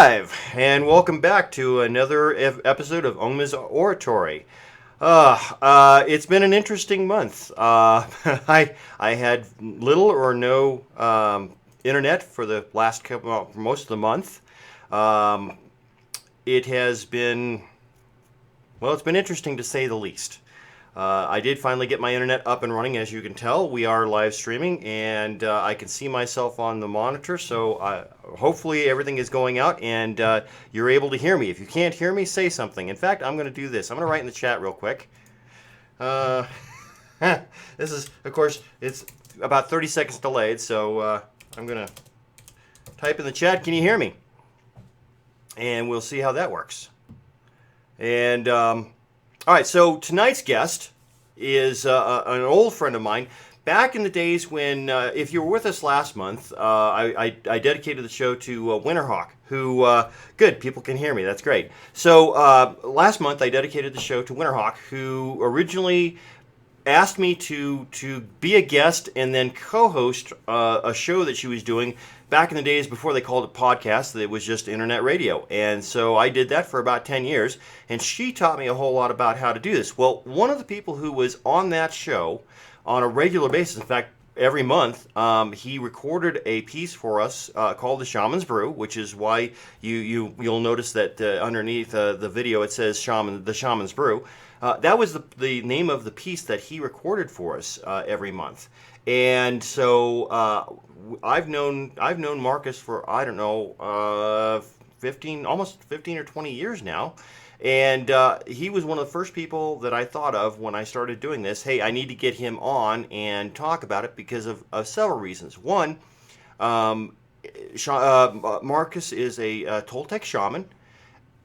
live, and welcome back to another episode of Ogma's Oratory. It's been an interesting month. I had little or no internet for the last couple, well, for most of the month. It has been, well, it's been interesting to say the least. I did finally get my internet up and running. As you can tell, we are live streaming, and I can see myself on the monitor, so hopefully everything is going out and you're able to hear me. If you can't hear me, say something. In fact, I'm going to do this. I'm going to write in the chat real quick. This is, of course, it's about 30 seconds delayed, so I'm going to type in the chat, can you hear me? And we'll see how that works. And all right, so tonight's guest is an old friend of mine. Back in the days when, if you were with us last month, I dedicated the show to Winterhawk, who, good, people can hear me, that's great. So last month I dedicated the show to Winterhawk, who originally asked me to be a guest and then co-host a show that she was doing back in the days before they called it podcast. It was just internet radio. And so I did that for about 10 years, and she taught me a whole lot about how to do this. Well, one of the people who was on that show on a regular basis, in fact, every month, he recorded a piece for us called the Shaman's Brew, which is why you'll notice that underneath the video it says the Shaman's Brew. That was the name of the piece that he recorded for us every month. And so I've known Marcus for, I don't know, almost 15 or 20 years now. And he was one of the first people that I thought of when I started doing this. Hey, I need to get him on and talk about it because of several reasons. One, Marcus is a Toltec shaman.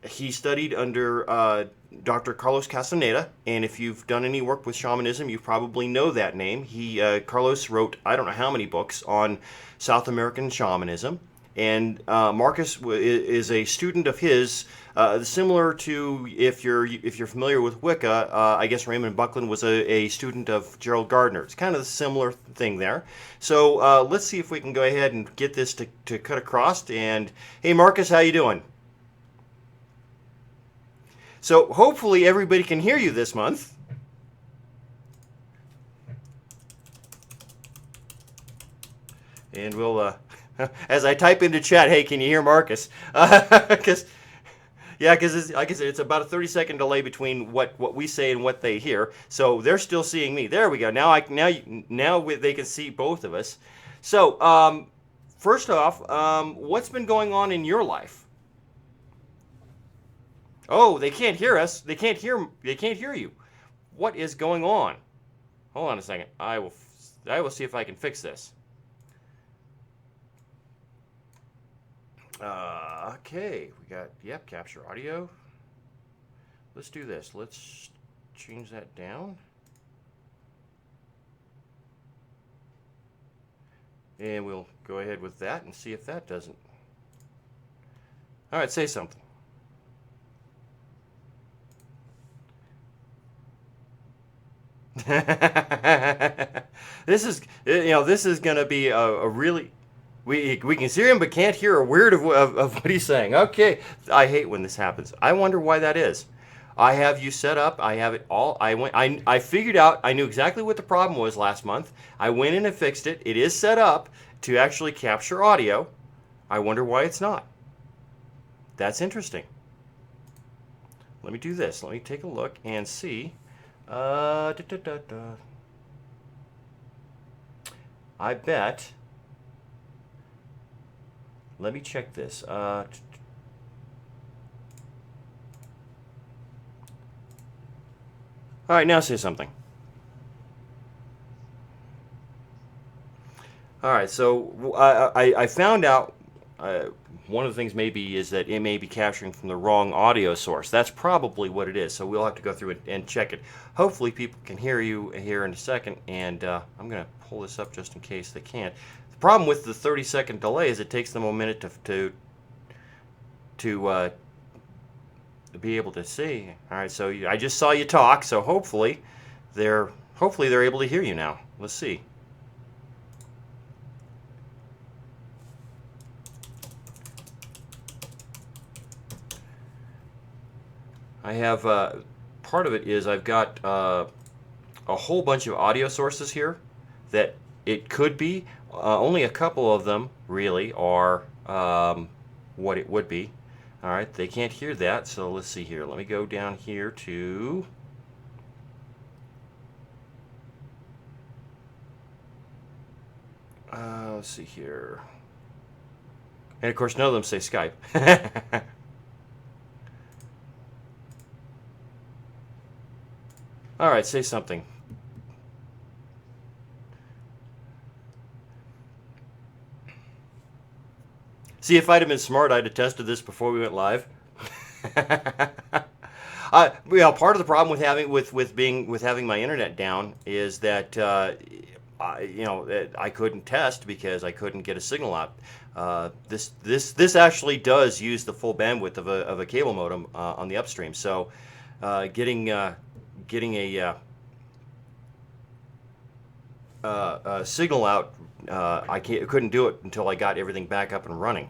He studied under Dr. Carlos Castaneda, and if you've done any work with shamanism, you probably know that name. Carlos wrote, I don't know how many books on South American shamanism, and Marcus is a student of his, similar to, if you're familiar with Wicca, I guess Raymond Buckland was a student of Gerald Gardner. It's kind of a similar thing there. So let's see if we can go ahead and get this to cut across. And hey, Marcus, how you doing? So hopefully everybody can hear you this month. And we'll, as I type into chat, hey, can you hear Marcus? Because like I said, it's about a 30-second delay between what we say and what they hear. So they're still seeing me. There we go. Now they can see both of us. So first off, what's been going on in your life? Oh, they can't hear us. They can't hear you. What is going on? Hold on a second. I will see if I can fix this. Okay, we got, capture audio. Let's do this. Let's change that down. And we'll go ahead with that and see if that doesn't. All right, say something. This is going to be a really, we can see him but can't hear a word of what he's saying. Okay, I hate when this happens. I wonder why that is. I have you set up. I have it all. I figured out. I knew exactly what the problem was last month. I went in and fixed it. It is set up to actually capture audio. I wonder why it's not. That's interesting. Let me do this. Let me take a look and see. I bet. Let me check this. All right, now say something. All right, so I found out one of the things maybe is that it may be capturing from the wrong audio source. That's probably what it is. So we'll have to go through it and check it. Hopefully people can hear you here in a second, and I'm going to pull this up just in case they can't. The problem with the 30-second delay is it takes them a minute to be able to see. All right, so I just saw you talk, so hopefully they're able to hear you now. Let's see. I have part of it is I've got a whole bunch of audio sources here that it could be. Only a couple of them really are what it would be. All right, they can't hear that, so let's see here. Let me go down here to let's see here. And of course, none of them say Skype. All right, say something. See, if I'd have been smart, I'd have tested this before we went live. Well, part of the problem with having my internet down is that I couldn't test because I couldn't get a signal out. This actually does use the full bandwidth of a cable modem on the upstream. So getting a signal out, couldn't do it until I got everything back up and running.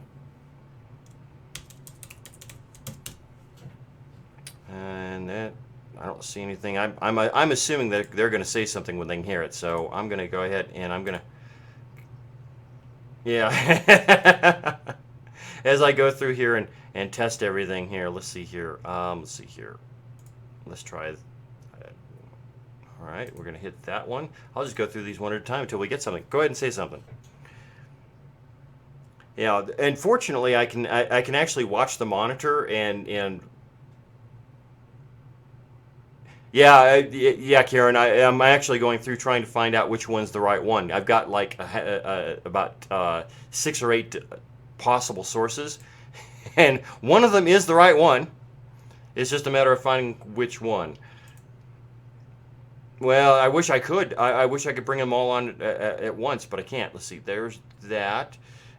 And that, I don't see anything. I'm assuming that they're going to say something when they can hear it. So I'm going to go ahead and I'm going to, yeah. As I go through here and test everything here. Let's see here. Let's try. All right, we're going to hit that one. I'll just go through these one at a time until we get something. Go ahead and say something. Yeah, and fortunately, I can actually watch the monitor and yeah, Karen. I'm actually going through trying to find out which one's the right one. I've got like about 6 or 8 possible sources, and one of them is the right one. It's just a matter of finding which one. Well, I wish I could. I wish I could bring them all on at once, but I can't. Let's see. There's that,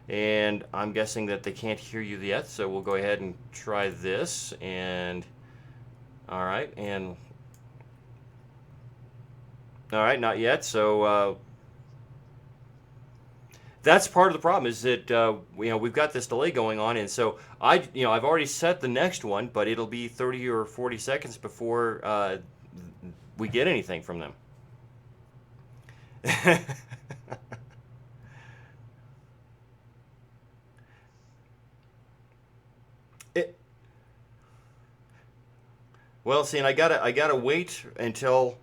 and I'm guessing that they can't hear you yet. So we'll go ahead and try this. And all right, not yet. So that's part of the problem is that we've got this delay going on, and so I've already set the next one, but it'll be 30 or 40 seconds before we get anything from them. Well, see, and I gotta wait until.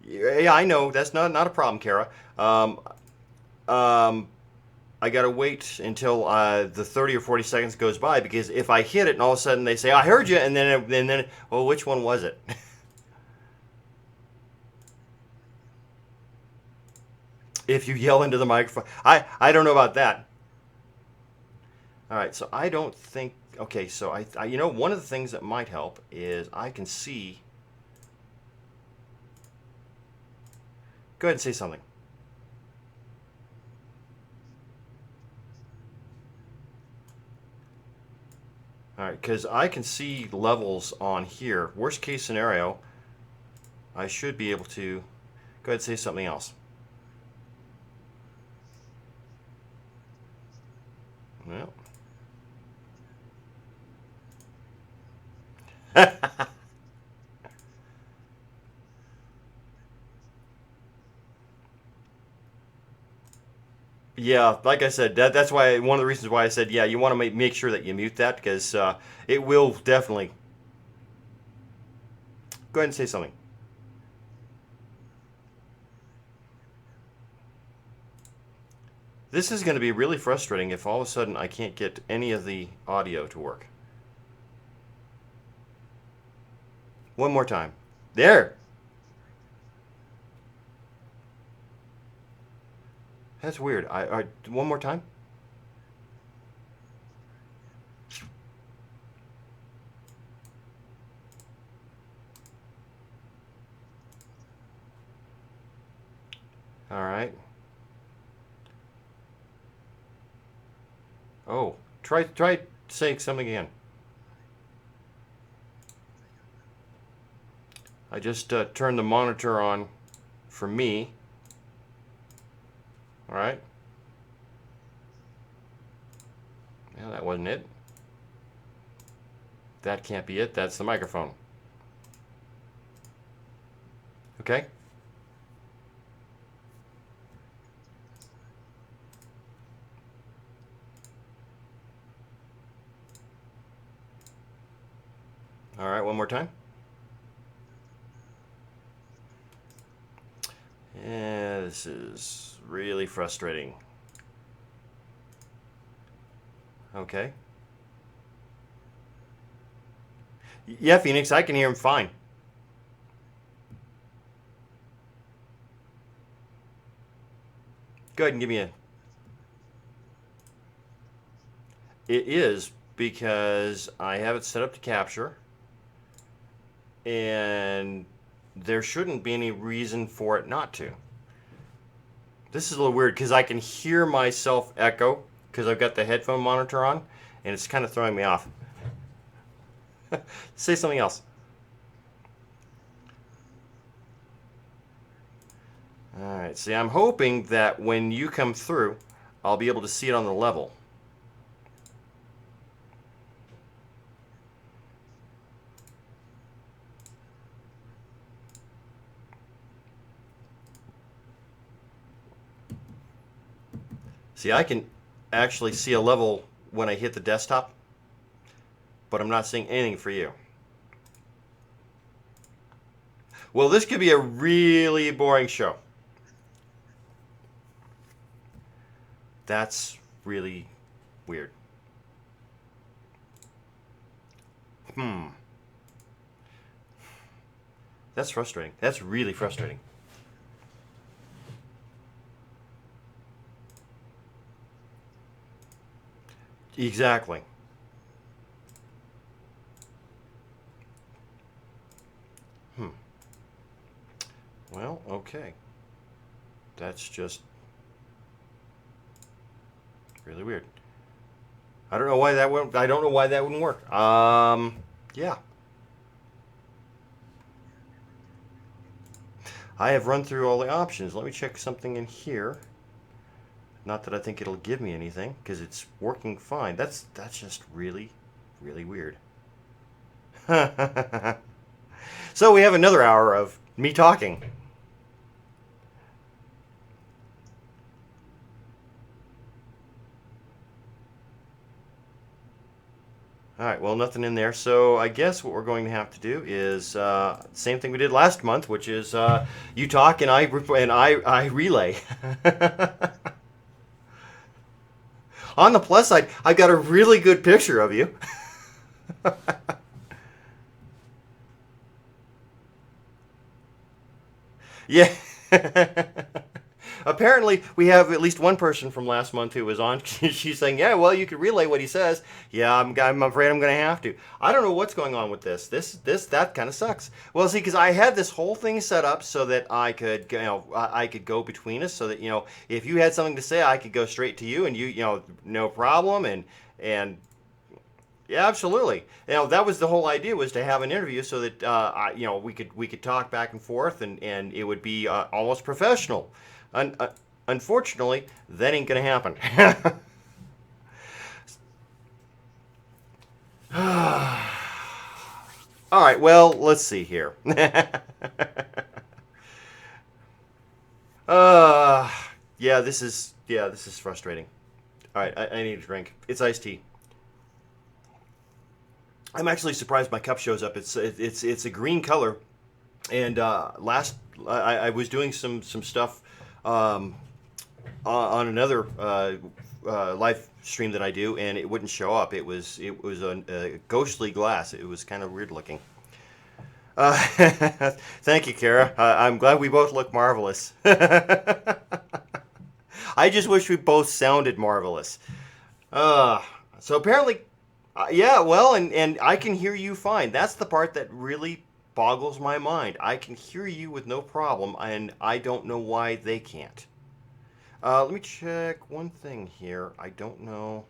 Yeah, I know that's not a problem, Kara. I gotta wait until the 30 or 40 seconds goes by, because if I hit it and all of a sudden they say I heard you, and then well, which one was it? If you yell into the microphone, I don't know about that. All right, so I don't think. Okay, so I one of the things that might help is I can see. Go ahead and say something. All right, because I can see levels on here. Worst case scenario, I should be able to. Go ahead and say something else. Well. Yeah, like I said, that's why one of the reasons why I said, yeah, you want to make sure that you mute that, because it will definitely. Go ahead and say something. This is going to be really frustrating if all of a sudden I can't get any of the audio to work. One more time. There. That's weird. One more time. All right. Oh, try saying something again. I just turned the monitor on for me. All right. Yeah, that wasn't it. That can't be it. That's the microphone. Okay. All right, one more time. Yeah, this is really frustrating. Okay. Yeah, Phoenix, I can hear him fine. Go ahead and give me a... It is because I have it set up to capture, and there shouldn't be any reason for it not to. This is a little weird because I can hear myself echo because I've got the headphone monitor on, and it's kind of throwing me off. Say something else. All right, see, I'm hoping that when you come through, I'll be able to see it on the level. See, I can actually see a level when I hit the desktop, but I'm not seeing anything for you. Well, this could be a really boring show. That's really weird. That's frustrating. That's really frustrating. Exactly. Well, okay. That's just really weird. I don't know why that wouldn't. I don't know why that wouldn't work. Yeah. I have run through all the options. Let me check something in here. Not that I think it'll give me anything because it's working fine. That's just really, really weird. So we have another hour of me talking. All right, well, nothing in there. So I guess what we're going to have to do is same thing we did last month, which is you talk and I relay. On the plus side, I got a really good picture of you. Yeah. Apparently, we have at least one person from last month who was on. She's saying, "Yeah, well, you could relay what he says." Yeah, I'm afraid I'm going to have to. I don't know what's going on with this. That kind of sucks. Well, see, because I had this whole thing set up so that I could, I could go between us, so that if you had something to say, I could go straight to you, and no problem, and yeah, absolutely. That was the whole idea, was to have an interview so that we could talk back and forth, and it would be almost professional. Un- uh, Unfortunately, that ain't gonna happen. All right. Well, let's see here. uh, this is frustrating. All right, I need a drink. It's iced tea. I'm actually surprised my cup shows up. It's a green color, and last I was doing some stuff um, on another live stream that I do, and it wouldn't show up. It was a ghostly glass. It was kind of weird looking. Thank you, Kara. I'm glad we both look marvelous. I just wish we both sounded marvelous. Uh, so apparently, yeah, well, and I can hear you fine. That's the part that really boggles my mind. I can hear you with no problem, and I don't know why they can't. Let me check one thing here. I don't know.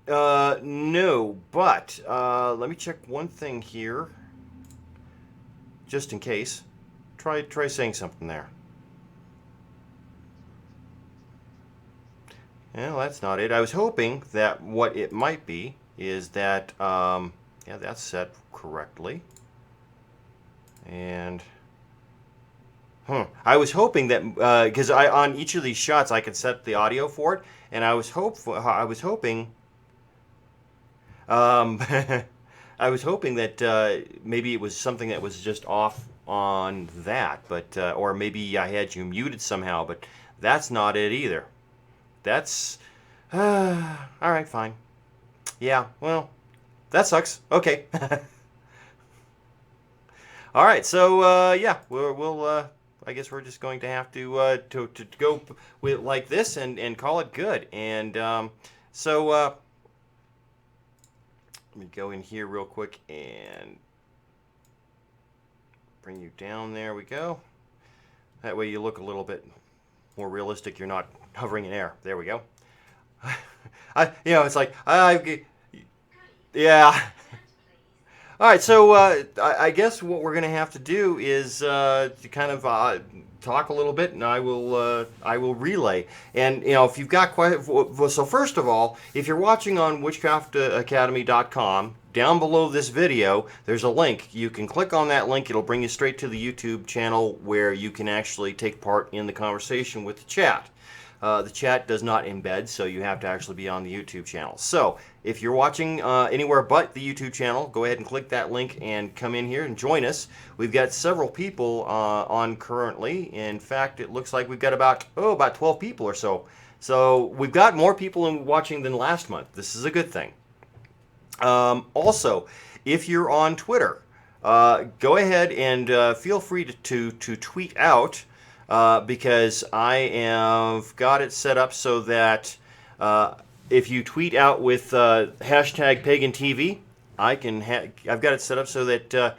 No, but let me check one thing here, just in case. Try saying something there. Well, that's not it. I was hoping that what it might be is that, yeah, that's set correctly. And, I was hoping that, because on each of these shots I could set the audio for it, and I was hoping, I was hoping that maybe it was something that was just off on that, but or maybe I had you muted somehow, but that's not it either. That's all right, fine. Yeah, well, that sucks. Okay. All right, so yeah, we'll I guess we're just going to have to go with like this and call it good. And so let me go in here real quick and bring you down. There we go. That way you look a little bit more realistic. You're not hovering in air. There we go. It's like yeah. All right, so I guess what we're going to have to do is to kind of talk a little bit, and I will relay. And if you've got so first of all, if you're watching on witchcraftacademy.com, down below this video, there's a link. You can click on that link. It'll bring you straight to the YouTube channel where you can actually take part in the conversation with the chat. The chat does not embed, so you have to actually be on the YouTube channel. So if you're watching anywhere but the YouTube channel, go ahead and click that link and come in here and join us. We've got several people on currently. In fact, it looks like we've got about 12 people or so. So we've got more people watching than last month. This is a good thing. Also, if you're on Twitter, go ahead and feel free to tweet out. Because I have got it set up so that if you tweet out with hashtag PaganTV, I've got it set up so that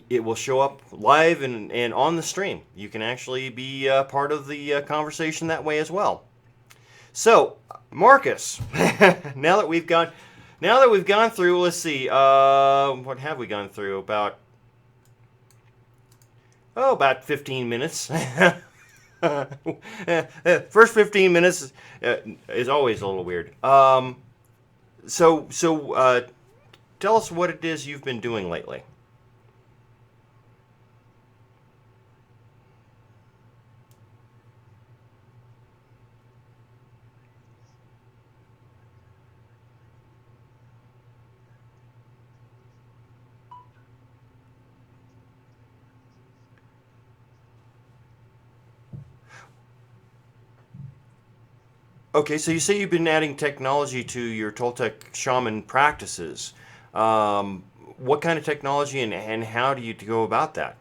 it will show up live and on the stream. You can actually be part of the conversation that way as well. So, Marcus, now that we've gone through, let's see, what have we gone through? About 15 minutes. First 15 minutes is always a little weird. So tell us what it is you've been doing lately. Okay, so you say you've been adding technology to your Toltec shaman practices. What kind of technology and how do you go about that?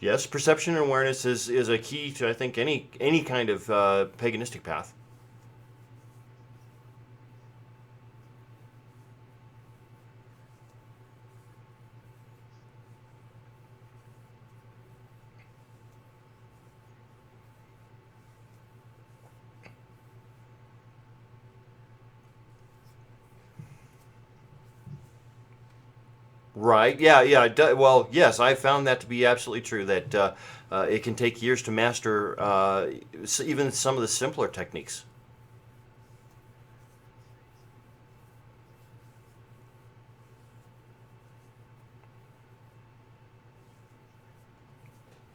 Yes, perception and awareness is a key to, I think, any kind of paganistic path. Right. Yeah. Yeah. Well, yes, I found that to be absolutely true. That it can take years to master even some of the simpler techniques.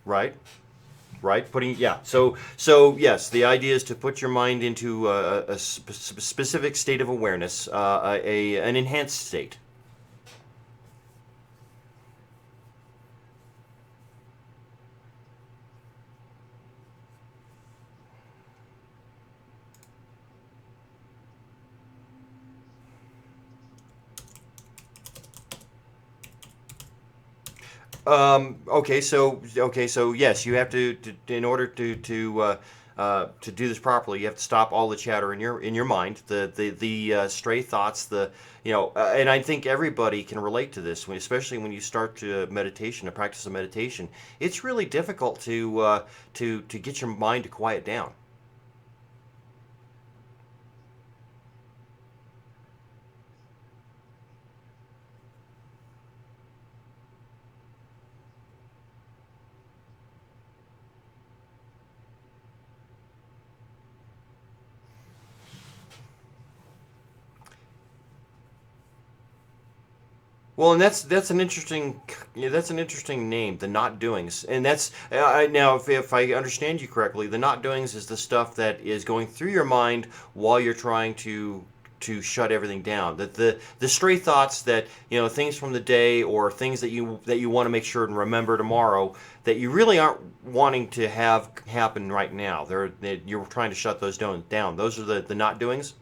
Right. Right. So yes, the idea is to put your mind into a specific state of awareness, an enhanced state. Okay, so yes, you have to in order to do this properly, you have to stop all the chatter in your mind, the stray thoughts, and I think everybody can relate to this, especially when you start to meditation, a practice of meditation. It's really difficult to get your mind to quiet down. Well, and that's an interesting, yeah, that's an interesting name, the not doings, and that's now if I understand you correctly, the not doings is the stuff that is going through your mind while you're trying to shut everything down. That the stray thoughts that things from the day or things that you want to make sure and remember tomorrow that you really aren't wanting to have happen right now. You're trying to shut those down. Those are the not doings.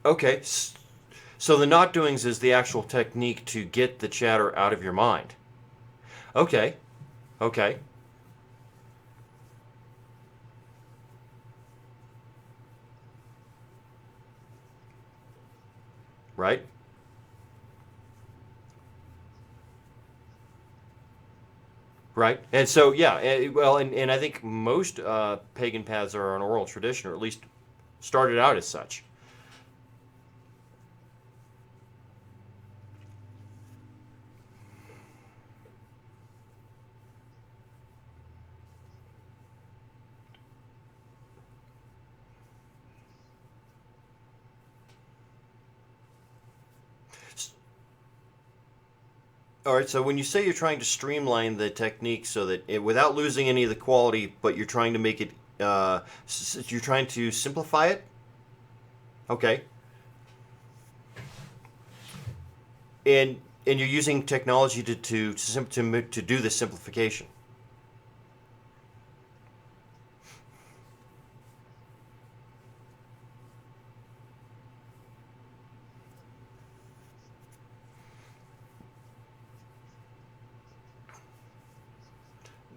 Okay. So the not doings is the actual technique to get the chatter out of your mind. Okay. Okay. Right. Right. And so yeah. Well, and I think most pagan paths are an oral tradition, or at least started out as such. All right. So when you say you're trying to streamline the technique so that without losing any of the quality, but you're trying to make it, you're trying to simplify it. Okay. And and you're using technology to do the simplification.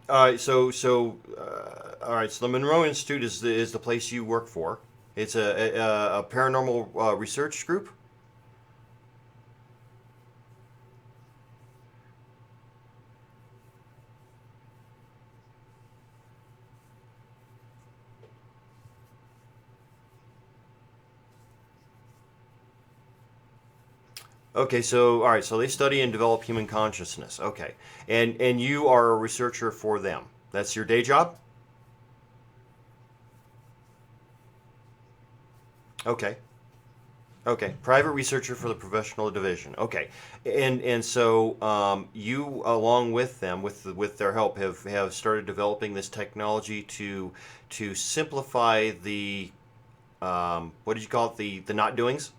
All right, all right. So the Monroe Institute is the place you work for. It's a paranormal research group. Okay, so all right, so they study and develop human consciousness. Okay, and you are a researcher for them. That's your day job. Okay, okay, private researcher for the professional division. Okay, and so you, along with them, with their help, have started developing this technology to simplify the what did you call it, the not doings.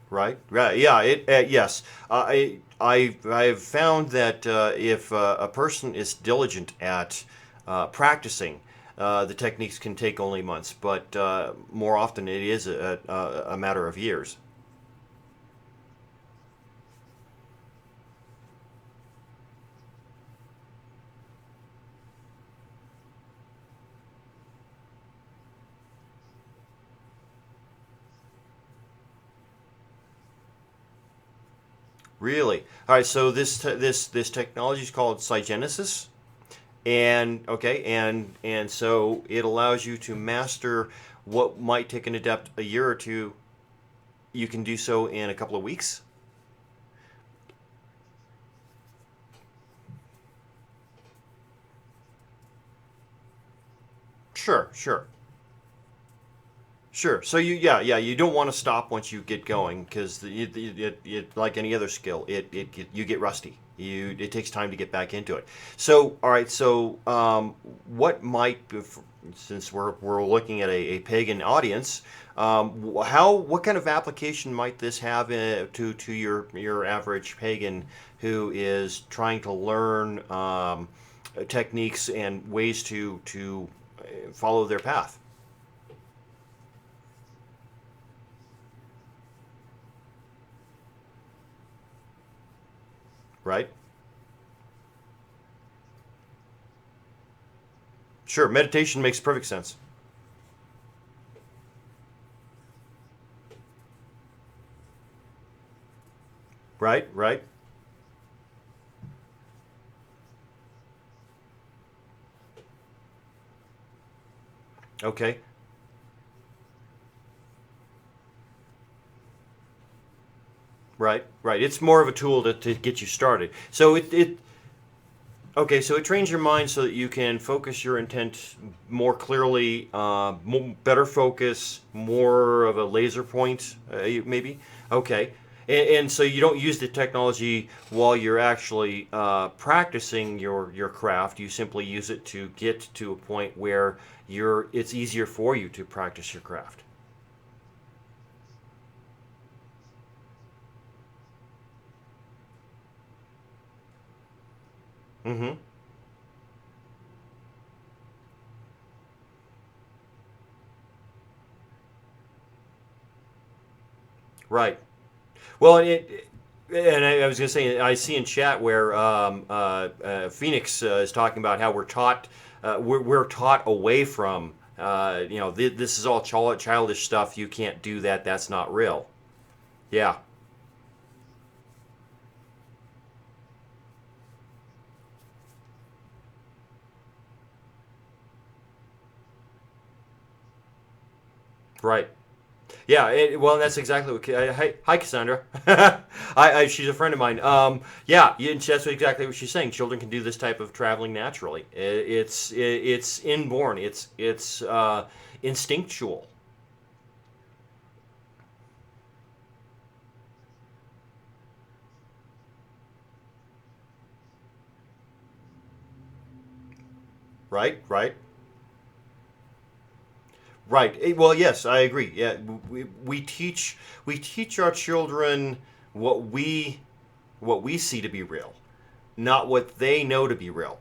Right. Right. Yeah. Yes. I've found that if a person is diligent at practicing, the techniques can take only months, but more often it is a matter of years. Really. All right. So this technology is called Cygenesis, and okay, and so it allows you to master what might take an adept a year or two. You can do so in a couple of weeks. Sure. Sure. Sure. So yeah, you don't want to stop once you get going because like any other skill, you get rusty. It takes time to get back into it. So, all right. So, what might, since we're looking at a pagan audience, what kind of application might this have to your average pagan who is trying to learn techniques and ways to follow their path, right? Sure, meditation makes perfect sense. Right, right. Okay. Right. Right. It's more of a tool to get you started. So it okay. So it trains your mind so that you can focus your intent more clearly, better focus, more of a laser point, maybe. Okay. And so you don't use the technology while you're actually practicing your craft. You simply use it to get to a point where it's easier for you to practice your craft. Mm-hmm. Right. Well, and I was going to say, I see in chat where Phoenix is talking about how we're taught away from, this is all childish stuff. You can't do that. That's not real. Yeah. Right. Yeah, well, that's exactly what. Hi, Cassandra. She's a friend of mine. Yeah, that's exactly what she's saying. Children can do this type of traveling naturally. It's inborn. It's instinctual. Right. Right. Right. Well, yes, I agree. Yeah, we teach our children what we what we see to be real, not what they know to be real.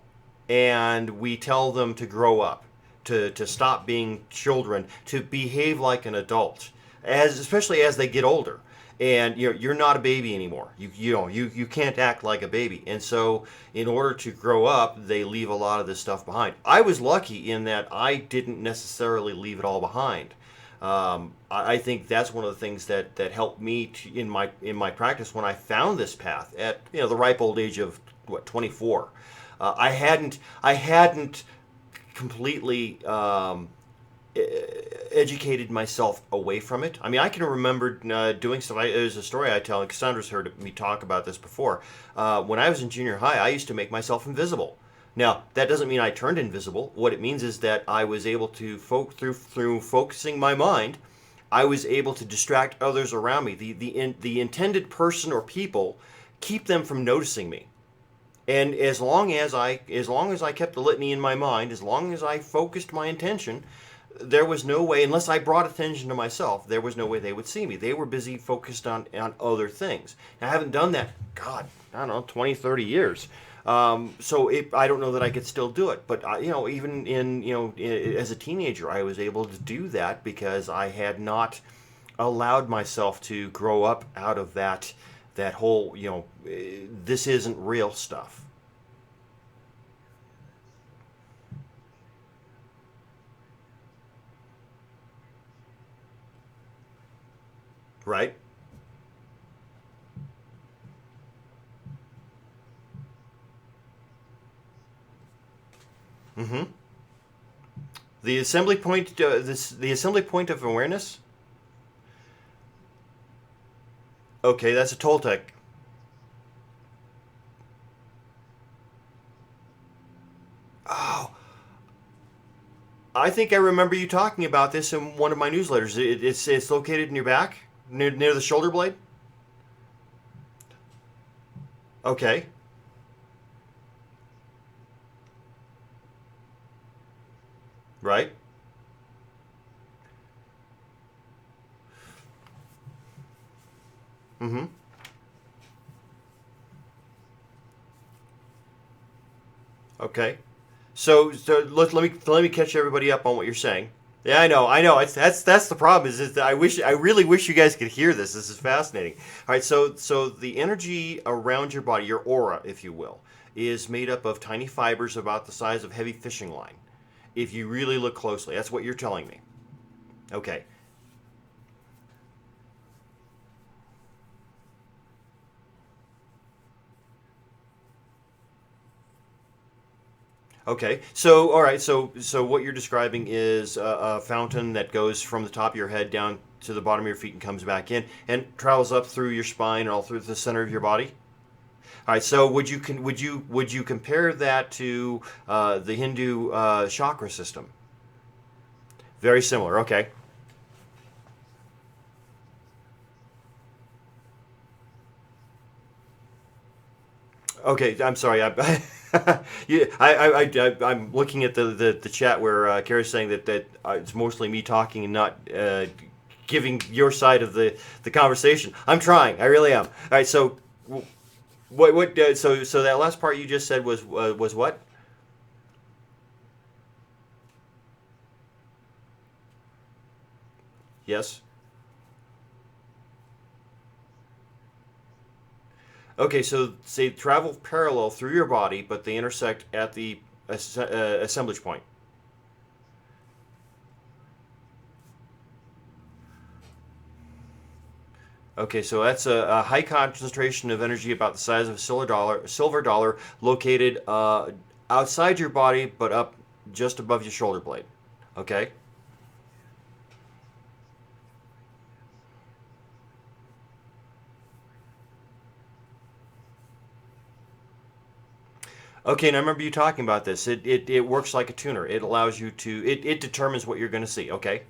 And we tell them to grow up, to stop being children, to behave like an adult, especially as they get older. And you're not a baby anymore. You can't act like a baby. And so in order to grow up, they leave a lot of this stuff behind. I was lucky in that I didn't necessarily leave it all behind. I think that's one of the things that helped me in my practice when I found this path at the ripe old age of 24. I hadn't completely educated myself away from it. I mean, I can remember doing stuff. There's a story I tell, and Cassandra's heard me talk about this before. When I was in junior high, I used to make myself invisible. Now, that doesn't mean I turned invisible. What it means is that I was able to, through focusing my mind, I was able to distract others around me. The intended person or people, keep them from noticing me. And as long as I kept the litany in my mind, as long as I focused my intention, there was no way, unless I brought attention to myself, there was no way they would see me. They were busy focused on other things. I haven't done that, God, I don't know, 20, 30 years. I don't know that I could still do it. But, even as a teenager, I was able to do that because I had not allowed myself to grow up out of that whole, this isn't real stuff. Right? Mm-hmm. The assembly point of awareness. Okay, that's a Toltec. Oh, I think I remember you talking about this in one of my newsletters. It's located in your back, near the shoulder blade. Okay, right. Mm-hmm. Okay. So let me catch everybody up on what you're saying. Yeah, I know. That's the problem. Is that I really wish you guys could hear this. This is fascinating. All right, so the energy around your body, your aura, if you will, is made up of tiny fibers about the size of heavy fishing line. If you really look closely, that's what you're telling me. Okay. Okay. So, all right. So what you're describing is a fountain that goes from the top of your head down to the bottom of your feet and comes back in and travels up through your spine and all through the center of your body. All right. So would you compare that to the Hindu chakra system? Very similar. Okay. Okay. I'm sorry. Yeah, I'm looking at the chat where Kara's saying that it's mostly me talking and not giving your side of the conversation. I'm trying. I really am. All right. So so that last part you just said was what? Yes. Okay, so say travel parallel through your body, but they intersect at the assemblage point. Okay, so that's a high concentration of energy about the size of a silver dollar, located outside your body, but up just above your shoulder blade. Okay. Okay, and I remember you talking about this. It works like a tuner. It allows you to. It determines what you're going to see. Okay.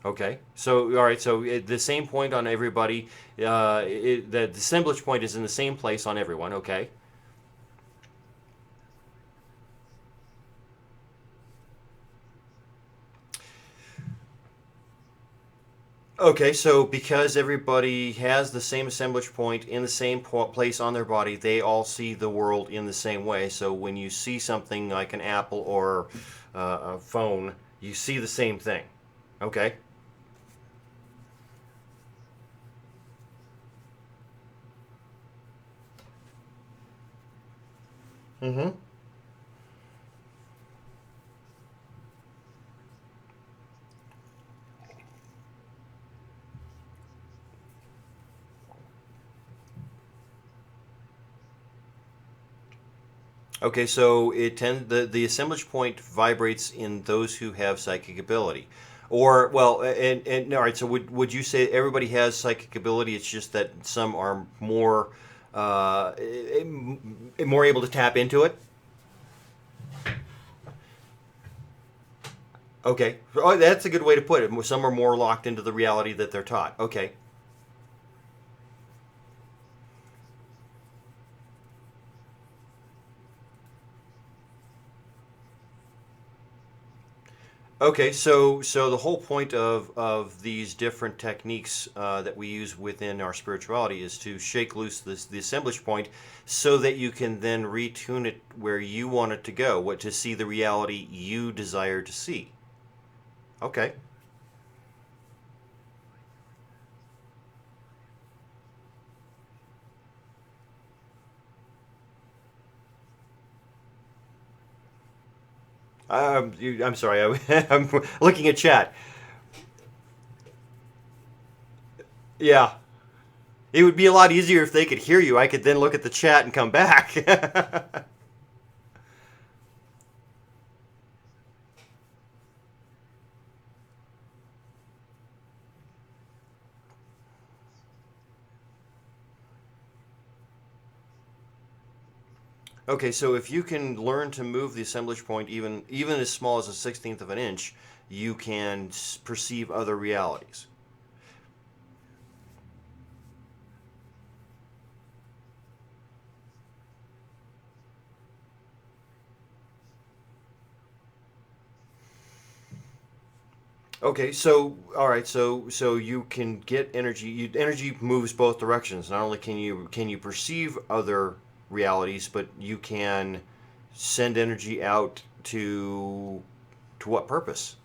Okay. So all right. So the same point on everybody. The assemblage point is in the same place on everyone. Okay. Okay, so because everybody has the same assemblage point in the same place on their body, they all see the world in the same way. So when you see something like an apple or a phone, you see the same thing. Okay. Mm-hmm. Okay, so the assemblage point vibrates in those who have psychic ability, or well, and all right. So would you say everybody has psychic ability? It's just that some are more able to tap into it. Okay. Oh, that's a good way to put it. Some are more locked into the reality that they're taught. Okay. Okay. So the whole point of these different techniques that we use within our spirituality is to shake loose the assemblage point, so that you can then retune it where you want it to go. What to see the reality you desire to see. Okay. I'm sorry. I'm looking at chat. Yeah. It would be a lot easier if they could hear you. I could then look at the chat and come back. Okay, so if you can learn to move the assemblage point even as small as a 16th of an inch, you can perceive other realities. Okay, so all right, so you can get energy. Energy moves both directions. Not only can you perceive other realities, but you can send energy out to what purpose?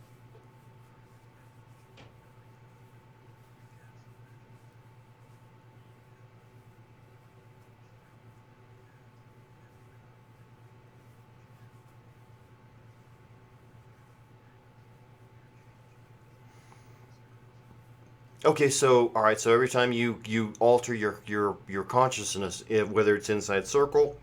Okay, so all right, so every time you alter your consciousness, whether it's inside circle,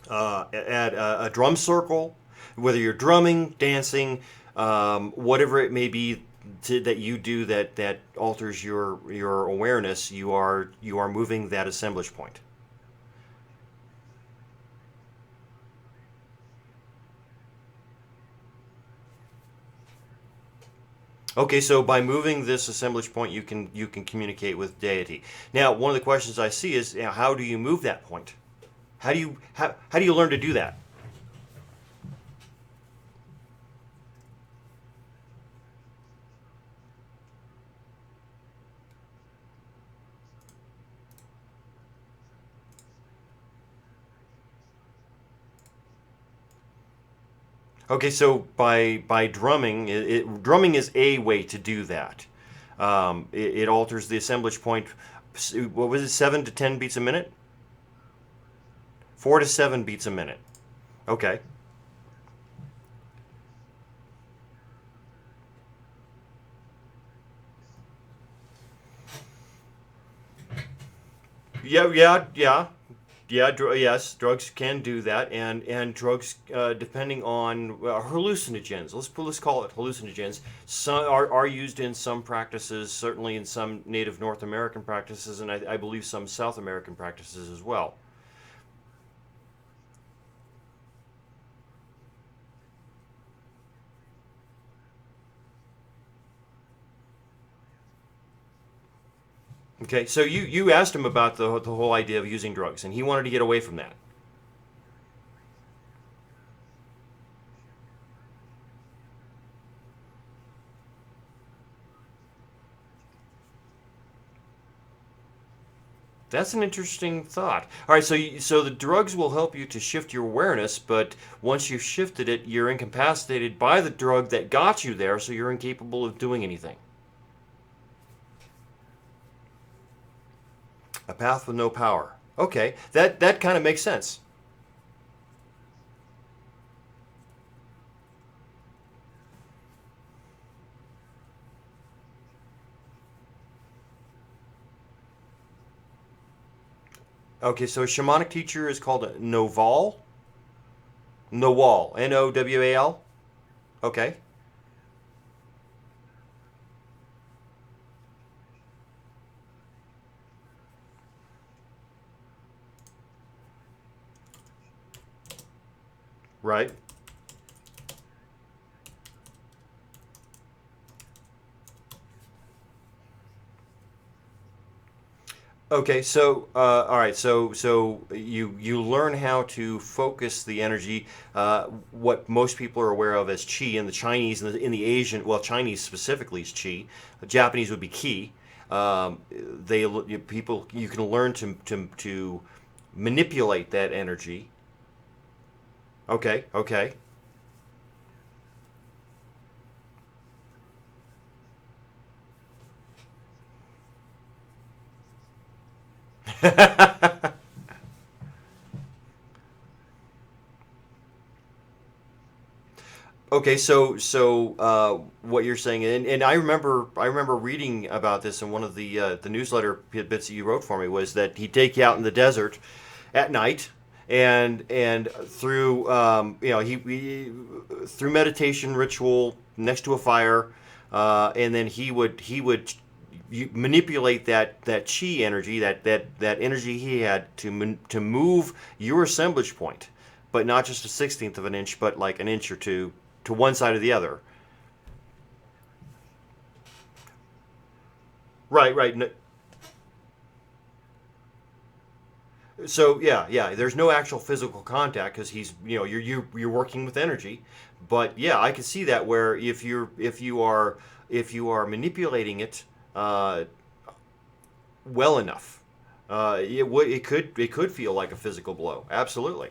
add a drum circle, whether you're drumming, dancing, whatever it may be that you do that alters your awareness, you are moving that assemblage point. Okay, so by moving this assemblage point, you can communicate with deity. Now, one of the questions I see is, how do you move that point? How do you learn to do that? Okay, so by drumming, drumming is a way to do that. It alters the assemblage point. What was it? 7 to 10 beats a minute. 4 to 7 beats a minute. Okay. Yeah, yeah, yeah. Yeah, yes, drugs can do that, and drugs, depending on hallucinogens. Let's call it hallucinogens. Some are used in some practices, certainly in some Native North American practices, and I believe some South American practices as well. Okay, so you asked him about the whole idea of using drugs, and he wanted to get away from that. That's an interesting thought. All right, so the drugs will help you to shift your awareness, but once you've shifted it, you're incapacitated by the drug that got you there, so you're incapable of doing anything. A path with no power. Okay, that kind of makes sense. Okay, so a shamanic teacher is called a Noval. Nowal. Nowal. Okay, right. Okay, so all right, so you learn how to focus the energy. What most people are aware of as chi in the Chinese and in the Asian, well, Chinese specifically is chi. Japanese would be ki. They people you can learn to manipulate that energy. Okay, okay. Okay, so what you're saying, and I remember reading about this in one of the newsletter bits that you wrote for me, was that he'd take you out in the desert at night, and through he through meditation ritual next to a fire, and then he would manipulate that chi energy, that energy he had to move your assemblage point, but not just a 16th of an inch, but like an inch or two to one side or the other. Right, right. So yeah, yeah. There's no actual physical contact because you're working with energy, but yeah, I can see that where if you are manipulating it uh, well enough, it could feel like a physical blow. Absolutely.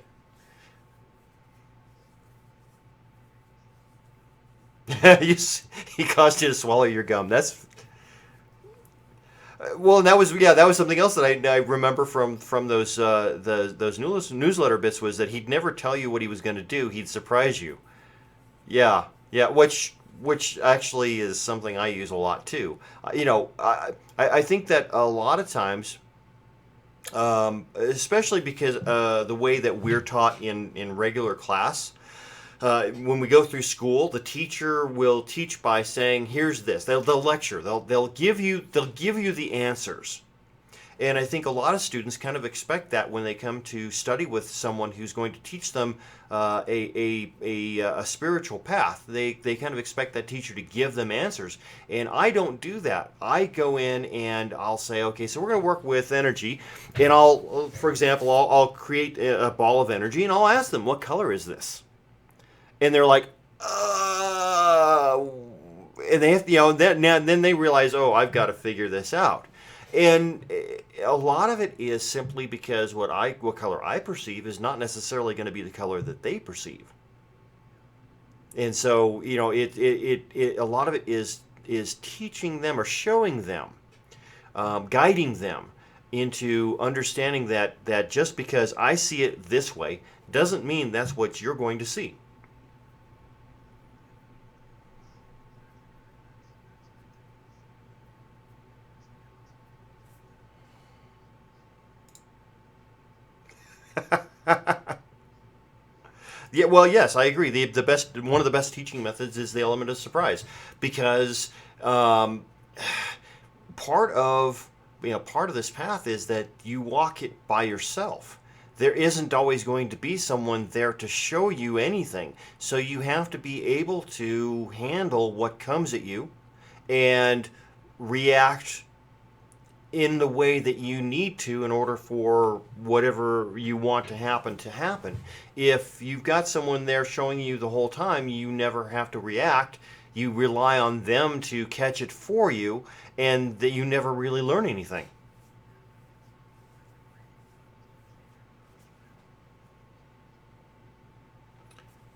He caused you to swallow your gum. That's well, and that was something else that I remember from those newsletter bits, was that he'd never tell you what he was going to do. He'd surprise you. Yeah, yeah. Which which actually is something I use a lot too. I think that a lot of times, especially because the way that we're taught in regular class, when we go through school, the teacher will teach by saying, "Here's this." They'll lecture. They'll give you the answers. And I think a lot of students kind of expect that when they come to study with someone who's going to teach them a spiritual path. They kind of expect that teacher to give them answers. And I don't do that. I go in and I'll say, okay, so we're going to work with energy. And for example, I'll create a ball of energy and I'll ask them, what color is this? And they're like, and they have to, then they realize, oh, I've got to figure this out. And a lot of it is simply because what color I perceive is not necessarily going to be the color that they perceive. And so, a lot of it is teaching them or showing them, guiding them into understanding that just because I see it this way doesn't mean that's what you're going to see. Yeah, well, yes, I agree. One of the best teaching methods is the element of surprise, because part of this path is that you walk it by yourself. There isn't always going to be someone there to show you anything, so you have to be able to handle what comes at you and react in the way that you need to in order for whatever you want to happen to happen. If you've got someone there showing you the whole time, you never have to react. You rely on them to catch it for you, and that you never really learn anything.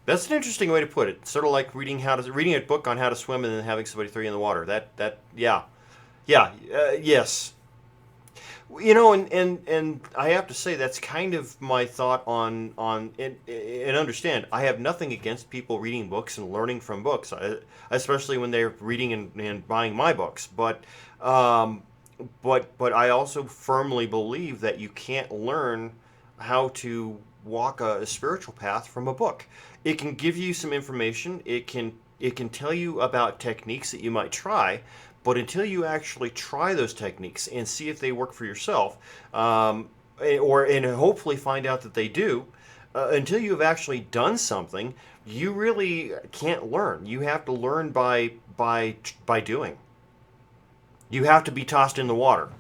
That's an interesting way to put it. Sort of like reading a book on how to swim and then having somebody throw you in the water. Yeah, yeah, yes. And I have to say that's kind of my thought on and understand. I have nothing against people reading books and learning from books, especially when they're reading and buying my books. Um, but I also firmly believe that you can't learn how to walk a spiritual path from a book. It can give you some information. It can tell you about techniques that you might try, but until you actually try those techniques and see if they work for yourself, and hopefully find out that they do, until you have actually done something, you really can't learn. You have to learn by doing. You have to be tossed in the water.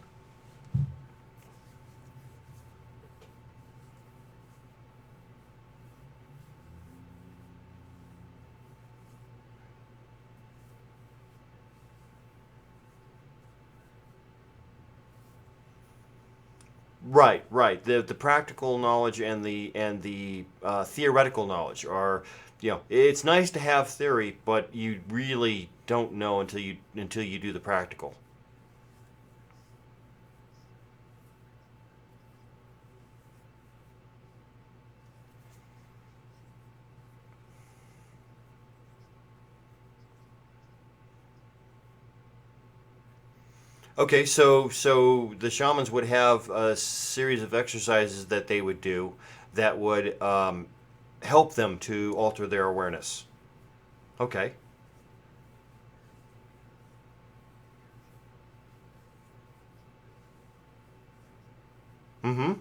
Right, right. The practical knowledge and the theoretical knowledge are, it's nice to have theory, but you really don't know until you do the practical. Okay, so the shamans would have a series of exercises that they would do that would help them to alter their awareness. Okay. Mm-hmm.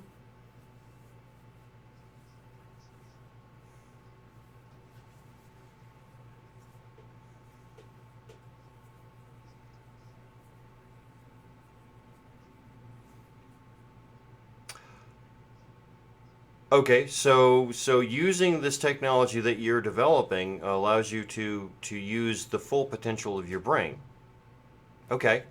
Okay, so using this technology that you're developing allows you to use the full potential of your brain. Okay.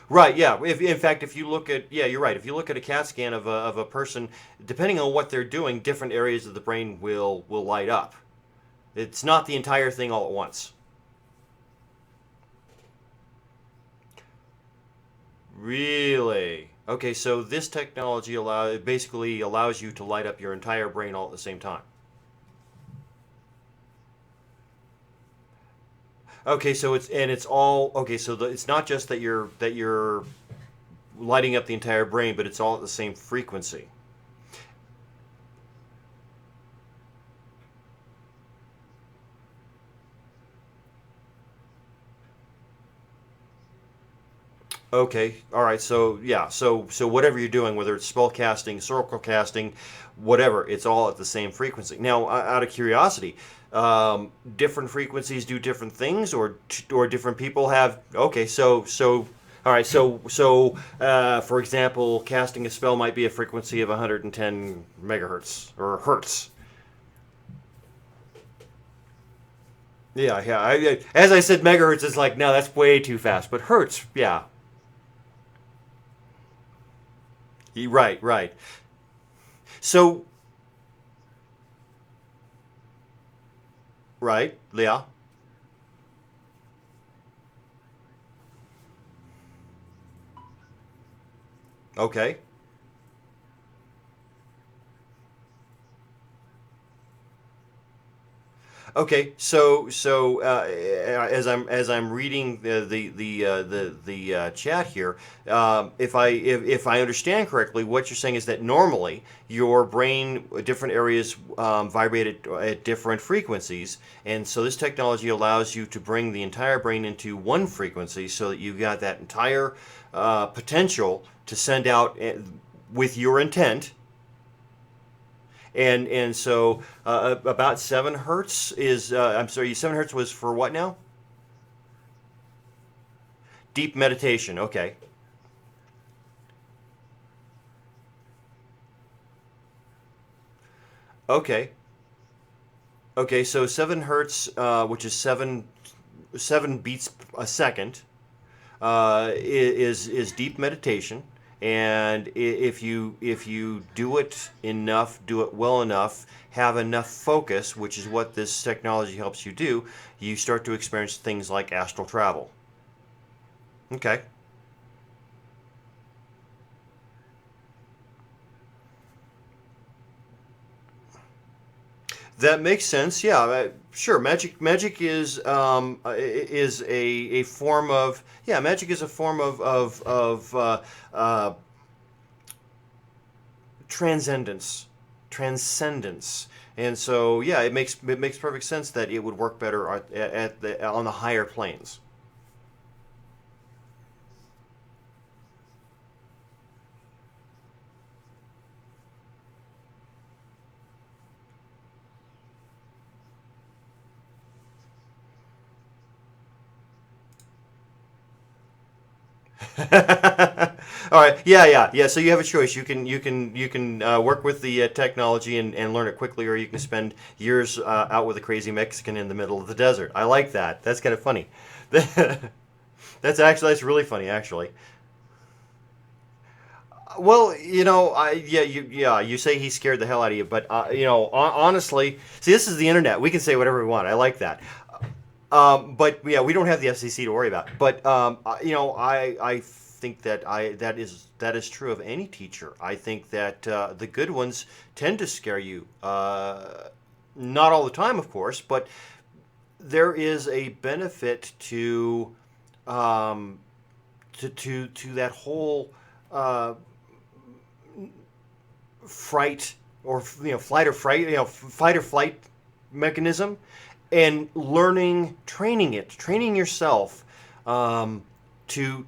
Right, yeah. In fact, if you look at, yeah, you're right. If you look at a CAT scan of a person, depending on what they're doing, different areas of the brain will light up. It's not the entire thing all at once. Really? Okay, so this technology basically allows you to light up your entire brain all at the same time. Okay, so it's all okay. So it's not just that you're lighting up the entire brain, but it's all at the same frequency. Okay, all right. So yeah, so whatever you're doing, whether it's spell casting, circle casting, whatever, it's all at the same frequency. Now, out of curiosity, different frequencies do different things, or different people have. Okay, so all right. So for example, casting a spell might be a frequency of 110 megahertz or hertz. Yeah. As I said, megahertz is like no, that's way too fast. But hertz, yeah, right. So right, yeah. Okay. Okay, as I'm reading the chat here, if I understand correctly, what you're saying is that normally your brain, different areas vibrate at different frequencies, and so this technology allows you to bring the entire brain into one frequency, so that you've got that entire potential to send out with your intent. And so about 7 hertz is I'm sorry, 7 hertz was for what now? Deep meditation. Okay. Okay. Okay. So 7 hertz, which is seven beats a second, is deep meditation. And if you do it enough, do it well enough, have enough focus, which is what this technology helps you do, you start to experience things like astral travel. Okay. That makes sense. Yeah, sure. Magic is a form of yeah. Magic is a form of transcendence, transcendence, and so yeah, it makes perfect sense that it would work better at the on the higher planes. All right. Yeah. So you have a choice. You can work with the technology and learn it quickly, or you can spend years out with a crazy Mexican in the middle of the desert. I like that. That's kind of funny. That's really funny actually. Well, you say he scared the hell out of you, but honestly, see, this is the internet. We can say whatever we want. I like that. But yeah, we don't have the FCC to worry about. But I think that is true of any teacher. I think that the good ones tend to scare you. Not all the time, of course, but there is a benefit um, to that whole uh, fright or flight or fright, fight or flight mechanism, and training yourself um, to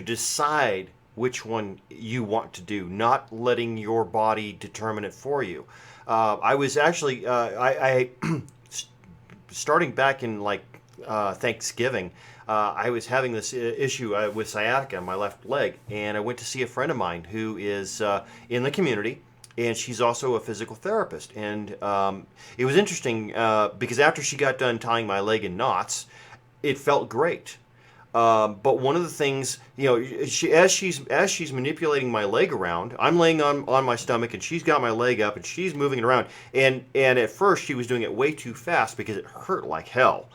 decide which one you want to do, not letting your body determine it for you. I was actually I starting back in like Thanksgiving. I was having this issue with sciatica in my left leg, and I went to see a friend of mine who is in the community, and she's also a physical therapist. And it was interesting because after she got done tying my leg in knots, it felt great. But one of the things, as she's manipulating my leg around, I'm laying on my stomach, and she's got my leg up, and she's moving it around. And at first, she was doing it way too fast because it hurt like hell.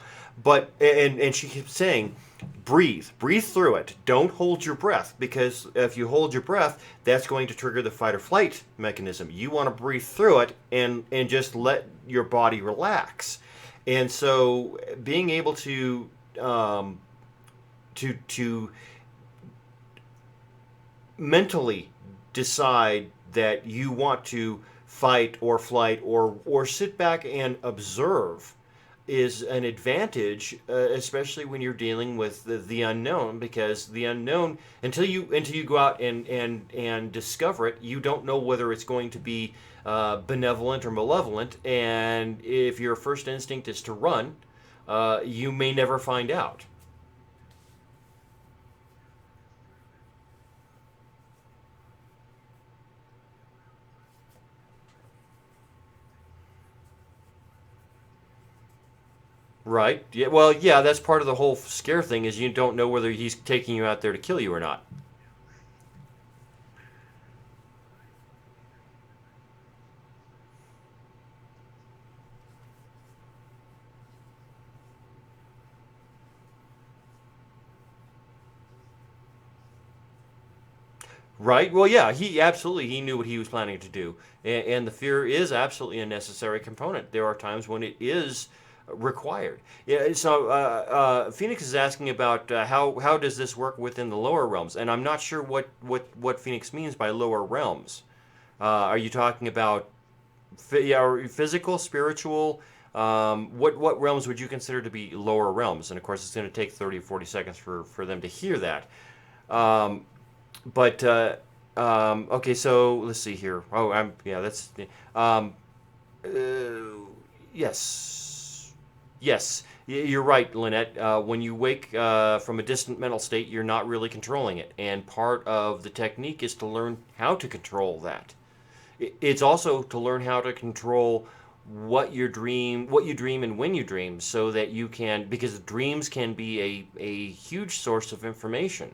But and she kept saying, Breathe through it. Don't hold your breath, because if you hold your breath, that's going to trigger the fight or flight mechanism. You want to breathe through it and just let your body relax. And so being able to mentally decide that you want to fight or flight or sit back and observe is an advantage, especially when you're dealing with the unknown, because the unknown, until you go out and discover it, you don't know whether it's going to be benevolent or malevolent. And if your first instinct is to run, you may never find out. Right. Yeah. Well, yeah, that's part of the whole scare thing, is you don't know whether he's taking you out there to kill you or not. Right. Well, yeah, he knew what he was planning to do, and the fear is absolutely a necessary component. There are times when it is required. Yeah. So Phoenix is asking about how does this work within the lower realms, and I'm not sure what Phoenix means by lower realms. Are you talking about yeah, or physical, spiritual? What realms would you consider to be lower realms? And of course, it's going to take 30 or 40 seconds for them to hear that. Um, but okay, so let's see here. Oh, yeah, that's um, yes, yes. You're right, Lynette. When you wake from a distant mental state, you're not really controlling it, and part of the technique is to learn how to control that. It's also to learn how to control what you dream, and when you dream, so that you can, because dreams can be a huge source of information.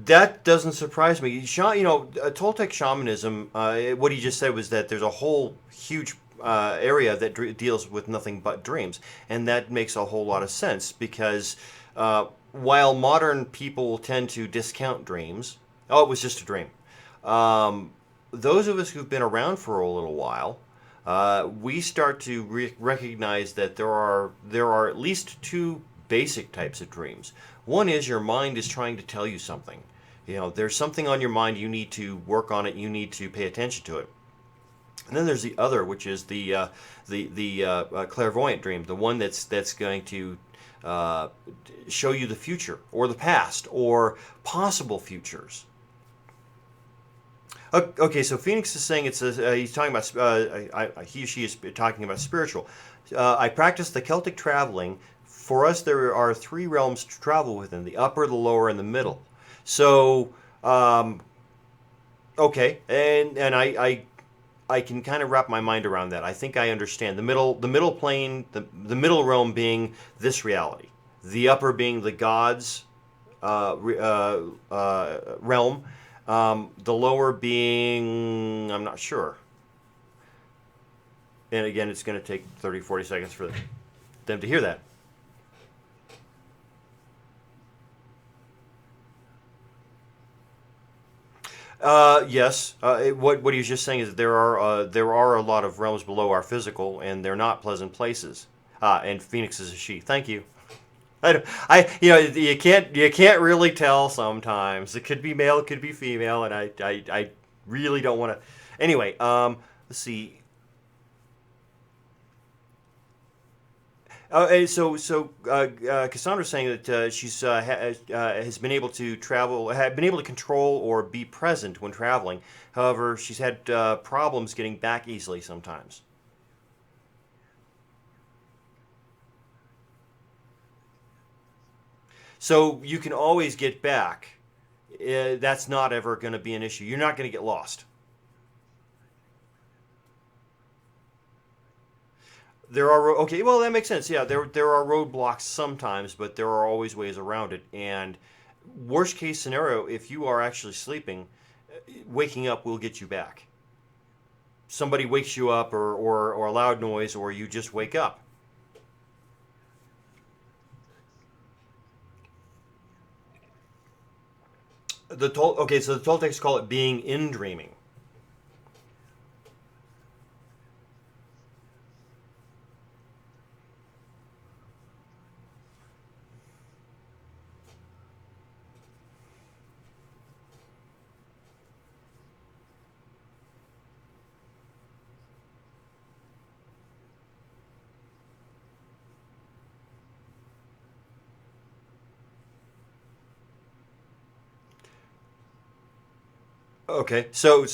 That doesn't surprise me. Toltec shamanism. What he just said was that there's a whole huge area that deals with nothing but dreams, and that makes a whole lot of sense, because while modern people tend to discount dreams, oh, it was just a dream. Um, those of us who've been around for a little while, we start to recognize that there are at least two basic types of dreams. One is your mind is trying to tell you something. There's something on your mind. You need to work on it. You need to pay attention to it. And then there's the other, which is the clairvoyant dream, the one that's going to uh, show you the future or the past or possible futures. Okay, so Phoenix is saying he's talking about he or she is talking about spiritual. I practice the Celtic traveling. For us, there are three realms to travel within: the upper, the lower, and the middle. So, okay, and I can kind of wrap my mind around that. I think I understand the middle plane, the middle realm being this reality, the upper being the gods realm, the lower being, I'm not sure. And again, it's going to take 30, 40 seconds for them to hear that. Yes. What he was just saying is that there are a lot of realms below our physical, and they're not pleasant places. And Phoenix is a she. Thank you. You can't really tell sometimes. It could be male, it could be female, and I really don't want to. Anyway, let's see. Cassandra's saying that she's has been able to travel, had been able to control or be present when traveling. However, she's had problems getting back easily sometimes. So you can always get back. That's not ever going to be an issue. You're not going to get lost. There are okay, well that makes sense. Yeah, there are roadblocks sometimes, but there are always ways around it. And worst case scenario, if you are actually sleeping, waking up will get you back. somebody wakes you up, or a loud noise, or you just wake up. Okay, so the Toltecs call it being in dreaming. Okay, so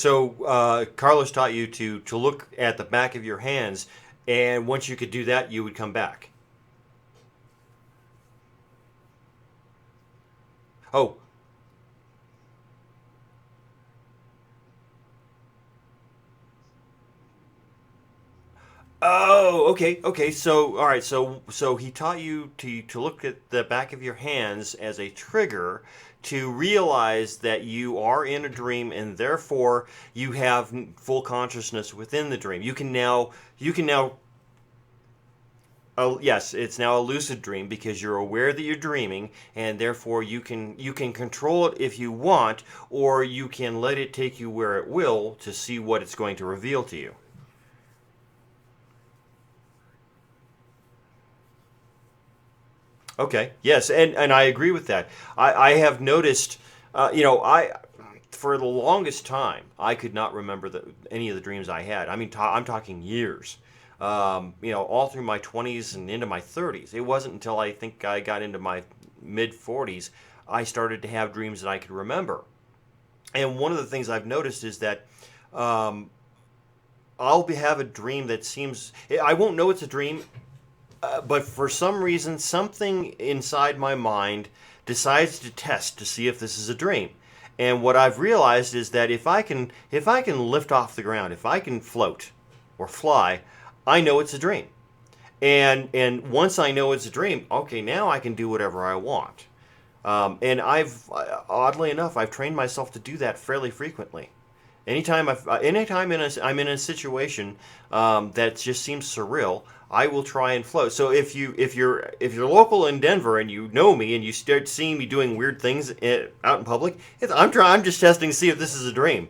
Carlos taught you to look at the back of your hands, and once you could do that, you would come back. Oh, oh, okay, okay. So, all right. So he taught you to look at the back of your hands as a trigger to realize that you are in a dream, and therefore you have full consciousness within the dream. You can now. Oh, yes, it's now a lucid dream because you're aware that you're dreaming, and therefore you can control it if you want, or you can let it take you where it will to see what it's going to reveal to you. Okay. Yes, and I agree with that. I have noticed, I for the longest time I could not remember any of the dreams I had. I mean, I'm talking years. All through my 20s and into my 30s. It wasn't until I think I got into my mid 40s I started to have dreams that I could remember. And one of the things I've noticed is that um, have a dream that seems I won't know it's a dream, but for some reason, something inside my mind decides to test to see if this is a dream. And what I've realized is that if I can lift off the ground, if I can float or fly, I know it's a dream. And once I know it's a dream, okay, now I can do whatever I want. And oddly enough, I've trained myself to do that fairly frequently. Anytime I'm in a situation that just seems surreal, I will try and float. So if you're local in Denver and you know me and you start seeing me doing weird things out in public, I'm just testing to see if this is a dream.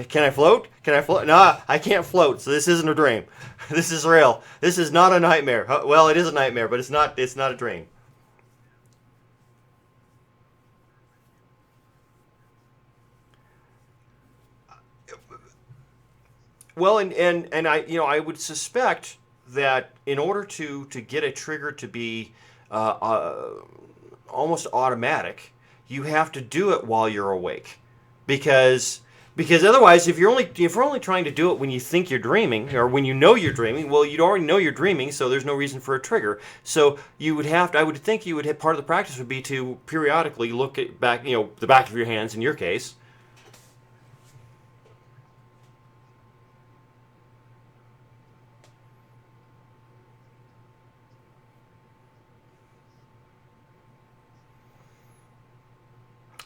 Can I float? Can I float? No, I can't float. So this isn't a dream. This is real. This is not a nightmare. Well, it is a nightmare, but it's not a dream. Well, and I would suspect that in order to get a trigger to be uh, uh, almost automatic, you have to do it while you're awake, because otherwise, if you're only trying to do it when you think you're dreaming or when you know you're dreaming, well, you'd already know you're dreaming, so there's no reason for a trigger. So you would have to. I would think you would have, part of the practice would be to periodically look at back, the back of your hands in your case.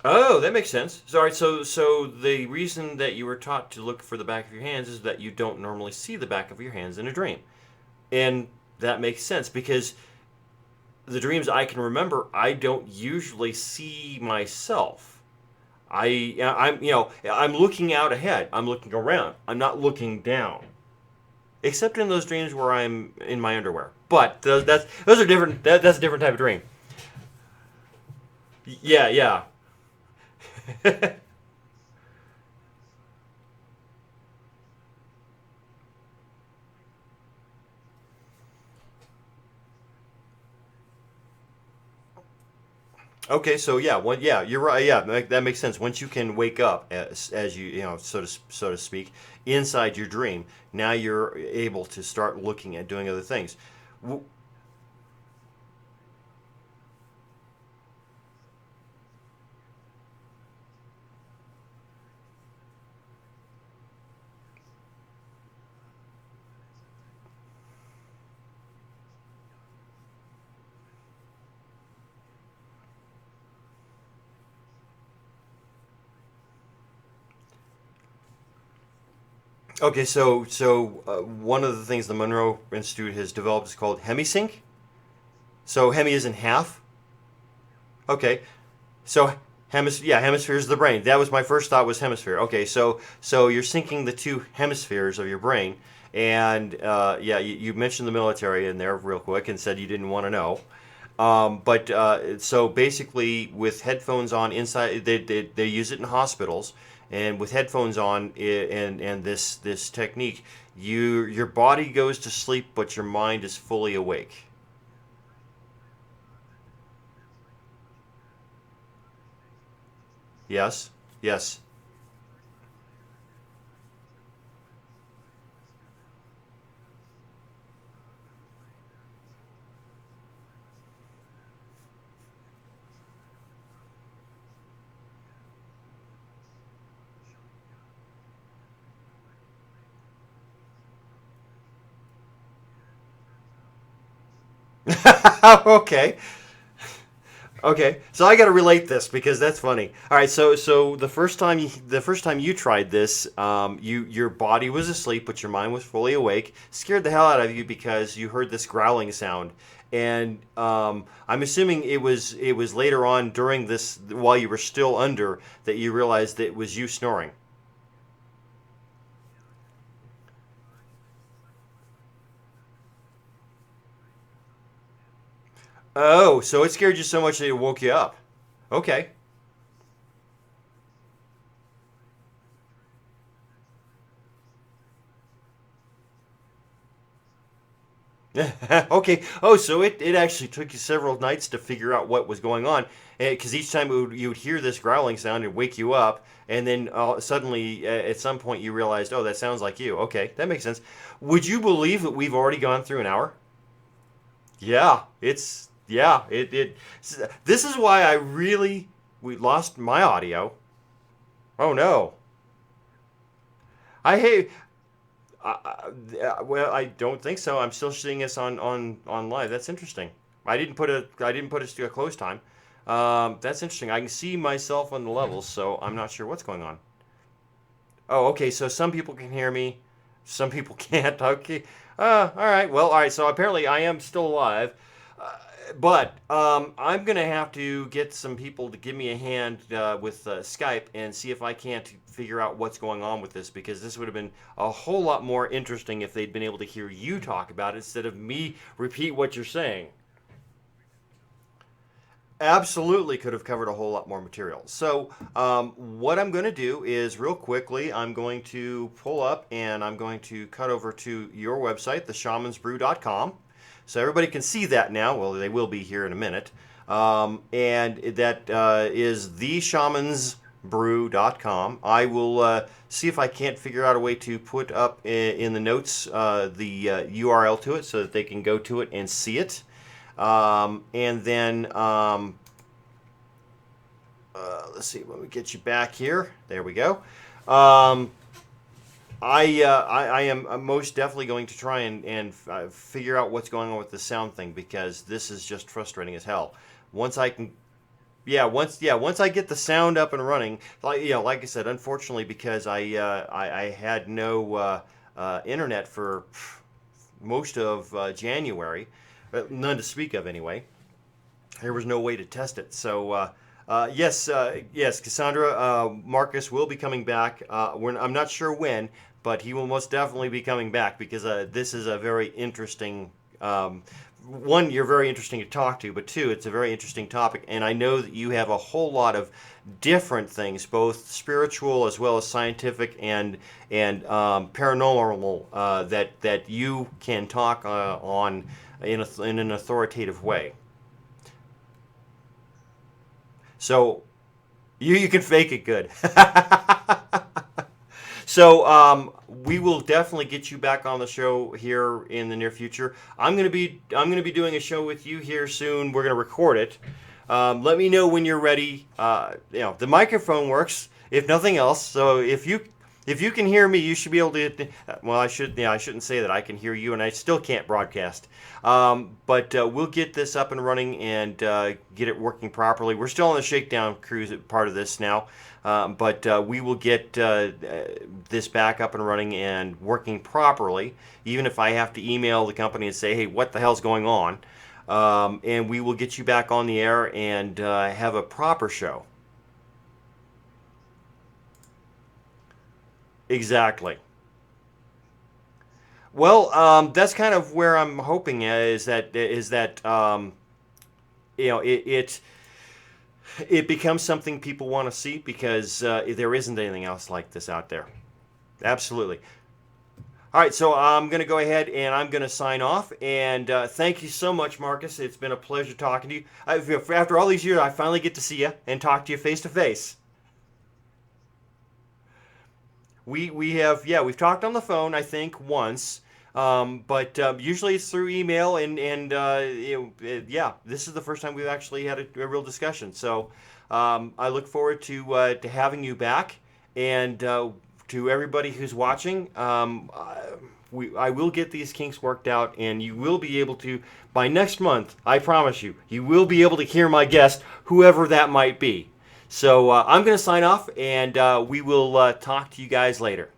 Oh, that makes sense. Sorry, so the reason that you were taught to look for the back of your hands is that you don't normally see the back of your hands in a dream. And that makes sense because the dreams I can remember, I don't usually see myself. I'm looking out ahead. I'm looking around. I'm not looking down. Except in those dreams where I'm in my underwear. But those are different. That's a different type of dream. Yeah, yeah. Okay, so yeah, you're right. Yeah, that makes sense. Once you can wake up, as so to speak, inside your dream, now you're able to start looking at doing other things. W- Okay, one of the things the Monroe Institute has developed is called hemisync. So hemi is in half. Okay, so hemisphere is the brain. That was my first thought was hemisphere. Okay, so you're syncing the two hemispheres of your brain, and you mentioned the military in there real quick and said you didn't want to know. But so basically, with headphones on inside, they use it in hospitals, and with headphones on and this technique, your body goes to sleep, but your mind is fully awake. Yes, yes. Okay. Okay, so I got to relate this because that's funny. All right, so the first time you tried this, your body was asleep, but your mind was fully awake. Scared the hell out of you because you heard this growling sound, and I'm assuming it was later on during this while you were still under that you realized that it was you snoring. Oh, so it scared you so much that it woke you up. Okay. Okay. Oh, so it actually took you several nights to figure out what was going on, because each time you would hear this growling sound and wake you up, and then suddenly at some point you realized, oh, that sounds like you. Okay, that makes sense. Would you believe that we've already gone through an hour? Yeah, it. This is why we lost my audio. Oh no. I hate. Well, I don't think so. I'm still seeing us on live. That's interesting. I didn't put a close time. That's interesting. I can see myself on the levels, so I'm not sure what's going on. Oh, okay. So some people can hear me, some people can't. Okay. All right. Well, all right. So apparently I am still alive. But I'm gonna have to get some people to give me a hand with Skype and see if I can't figure out what's going on with this, because this would have been a whole lot more interesting if they'd been able to hear you talk about it instead of me repeat what you're saying. Absolutely could have covered a whole lot more material. So, what I'm going to do is real quickly, I'm going to pull up and I'm going to cut over to your website, theshamansbrew.com. So everybody can see that now. Well, they will be here in a minute. And that is theshamansbrew.com. I will see if I can't figure out a way to put up in the notes the URL to it so that they can go to it and see it. And then let's see, when we get you back here, there we go. Um, I am most definitely going to try and figure out what's going on with the sound thing, because this is just frustrating as hell. Once I can, once I get the sound up and running, like I said, unfortunately, because I had no internet for most of January, none to speak of anyway. There was no way to test it. So, yes, Cassandra, Marcus will be coming back. I'm not sure when, but he will most definitely be coming back, because this is a very interesting. One, you're very interesting to talk to, but two, it's a very interesting topic, and I know that you have a whole lot of different things, both spiritual as well as scientific and paranormal, that you can talk on in an authoritative way. So you can fake it good. So we will definitely get you back on the show here in the near future. I'm gonna be doing a show with you here soon. We're gonna record it. Let me know when you're ready. The microphone works, if nothing else. So If you can hear me, you should be able to. Well, I should. Yeah, I shouldn't say that. I can hear you, and I still can't broadcast. But we'll get this up and running and get it working properly. We're still on the shakedown cruise part of this now, but we will get this back up and running and working properly. Even if I have to email the company and say, "Hey, what the hell's going on?" And we will get you back on the air and have a proper show. Exactly. Well, that's kind of where I'm hoping is that it it becomes something people want to see because there isn't anything else like this out there. Absolutely. All right, so I'm going to go ahead and I'm going to sign off. And thank you so much, Marcus. It's been a pleasure talking to you. After all these years, I finally get to see you and talk to you face to face. We have, yeah, we've talked on the phone, I think, once, but usually it's through email, and yeah, this is the first time we've actually had a real discussion. So I look forward to having you back, and to everybody who's watching, I will get these kinks worked out, and you will be able to, by next month, I promise you, you will be able to hear my guest, whoever that might be. So I'm going to sign off, and we will talk to you guys later.